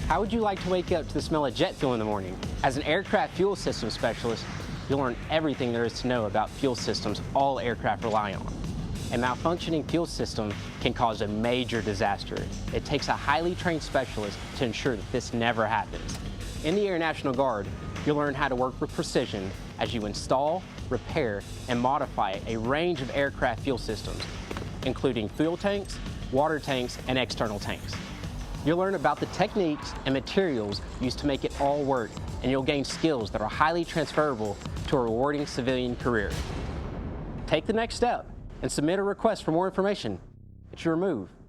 How would you like to wake up to the smell of jet fuel in the morning? As an aircraft fuel system specialist, you'll learn everything there is to know about fuel systems all aircraft rely on. A malfunctioning fuel system can cause a major disaster. It takes a highly trained specialist to ensure that this never happens. In the Air National Guard, you'll learn how to work with precision as you install, repair, and modify a range of aircraft fuel systems, including fuel tanks, water tanks, and external tanks. You'll learn about the techniques and materials used to make it all work, and you'll gain skills that are highly transferable to a rewarding civilian career. Take the next step and submit a request for more information. It's your move.